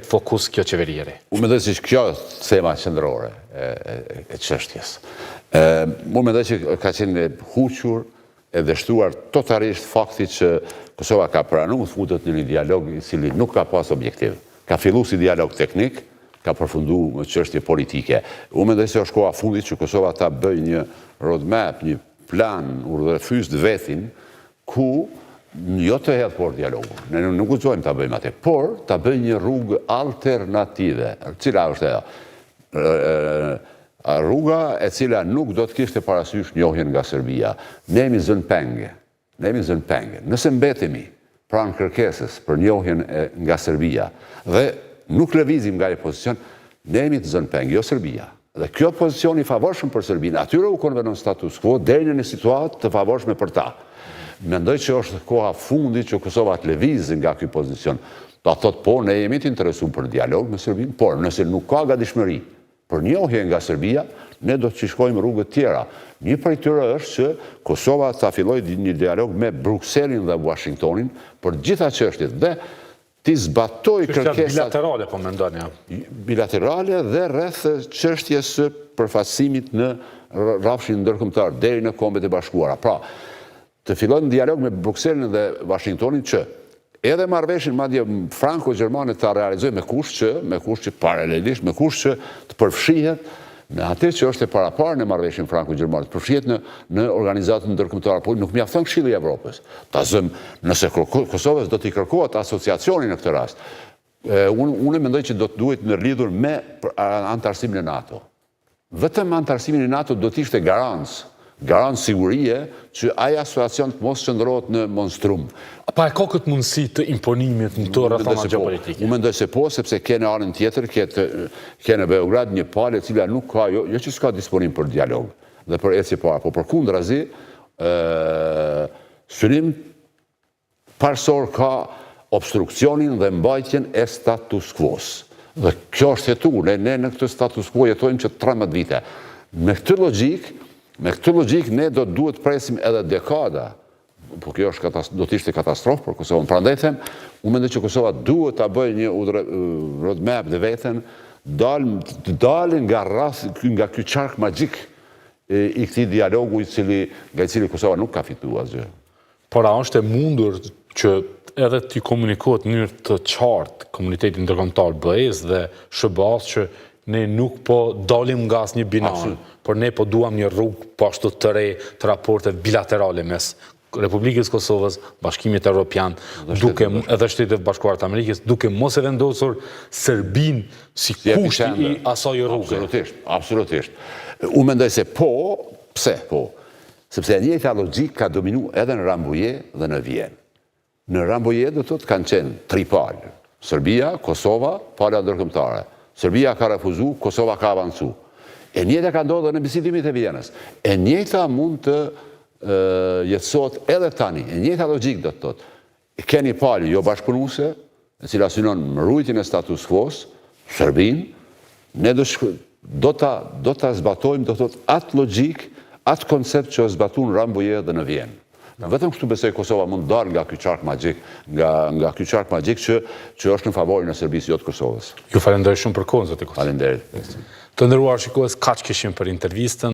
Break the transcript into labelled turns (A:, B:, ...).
A: fokus kjo qeverie?
B: Unë mendoj se kjo është tema qendrore e çështjes. Unë mendoj që ka qenë huqur e dështuar totalisht fakti që Kosova ka pranuar futet në një dialog i cili nuk ka pas objektiv. Ka filluar si dialog teknik, ka përfunduar me çështje politike. Unë mendoj se është koha e fundit që Kosova ta bëjë një roadmap, një plan urdhërfyes të vetin ku jo të hedhë por dialogu. Ne nuk guxojmë ta bëjmë atë, por ta bëjmë një rrugë alternative. Cila është ajo? Rruga e cila nuk do të kishte parasysh njohjen nga Serbia. Ne jemi zënë penge. Nëse mbetemi pranë kërkesës për njohjen nga Serbia dhe nuk lëvizim nga ai pozicion, ne jemi të zënë penge, jo Serbia. Dhe kjo pozicion i favorshëm për Serbinë, atyre u konvenon status quo deri në një situatë të favorshme për ta. Mendoj që është koha fundit që Kosova të lëvizë nga ky pozicion. Ta thotë po, ne jemi të interesuar për dialog me Serbinë, por nëse nuk ka gatishmëri për njohje nga Serbia, ne do të shkojmë rrugë të tjera. Një prej tyre është që Kosova ta fillojë një dialog me Brukselin dhe Washingtonin për gjitha çështjet dhe ti zbatoj kërkesat
A: bilaterale, po mendoni ja.
B: Bilaterale dhe rreth çështjes së përfaqësimit në rrafshin ndërkombëtar deri në Kombet e Bashkuara. Pra, të fillojnë dialog me Brukselin dhe Washingtonin që edhe marrëveshjen madje franko-gjermane ta realizojë me kush që paralelisht, me kush që të përfshihet në atë që është e paraparë në marrëveshjen franko-gjermane, të përfshihet në organizatën ndërkombëtare, por nuk mjafton Këshilli i Evropës. Ta zëm, nëse Kosovës do t'i kërkohet asociacioni në këtë rast, unë mendoj që do të duhet ndërlidhur me antarësimin e NATO. Vetëm antarësimin e NATO do të ishte garancë sigurie që ai asociacion të mos qëndrohet në monstrum.
A: Pa e ka këtë mundësi të imponimit në të rrethana gjeopolitike?
B: Unë mendoj se po, sepse ke në anën tjetër, ke në Beograd një palë e cila nuk ka, jo që s'ka disponim për dialog dhe për ecje para, po përkundrazi, synim parsor ka obstruksionin dhe mbajtjen e status quo-s. Dhe kjo është hetuar, ne në këtë status quo jetojmë që 13 vite. Me këtë logjik ne duhet presim edhe dekada, po kjo do të ishte katastrofë për Kosovën. Prandaj them, unë mendoj që Kosova duhet ta bëjë një roadmap dhe veten, dalin nga ky çark magjik i këtij dialogu nga i cili Kosova nuk ka fituar asgjë.
A: Por a është e mundur që edhe t'i komunikohet në mënyrë të qartë komunitetin ndërkombëtar BE-s dhe SBA-s që ne nuk po dalim nga asnjë binar, por ne po duam një rrugë po ashtu të re të raporte bilaterale mes Republikës Kosovës, Bashkimit Evropian, edhe Shtetet Bashkuara të Amerikës, duke mos e vendosur Serbinë si kushti i asaj rruge.
B: Absolutisht. Unë mendoj se po, pse po? Sepse e njëjta logjik ka dominuar edhe në Rambuje dhe në Vjenë. Në Rambuje do të kanë qenë 3 palë. Serbia, Kosova, pala ndërkombëtare. Serbia ka refuzuar, Kosova ka avancuar. E njëjta ka ndodhur në bisedimit e Vjenës. E njëjta mund të jetësohet edhe tani. E njëjta logjik do të thotë. Keni palë jo bashkëpunuese, e cila synon mbrojtjen e status quo-s, Serbinë, ne do ta zbatojmë, do thotë atë logjik, atë koncept që është zbatuar në Rambuje dhe në Vjenë. Vetëm kështu besoj Kosova mund dalë nga ky çark magjik, që është në favorin e Serbisë, jo të Kosovës.
A: Ju falenderoj shumë për kohën, zoti Kosta.
B: Faleminderit.
A: Të nderuar shikues, kaq kishim për intervistën.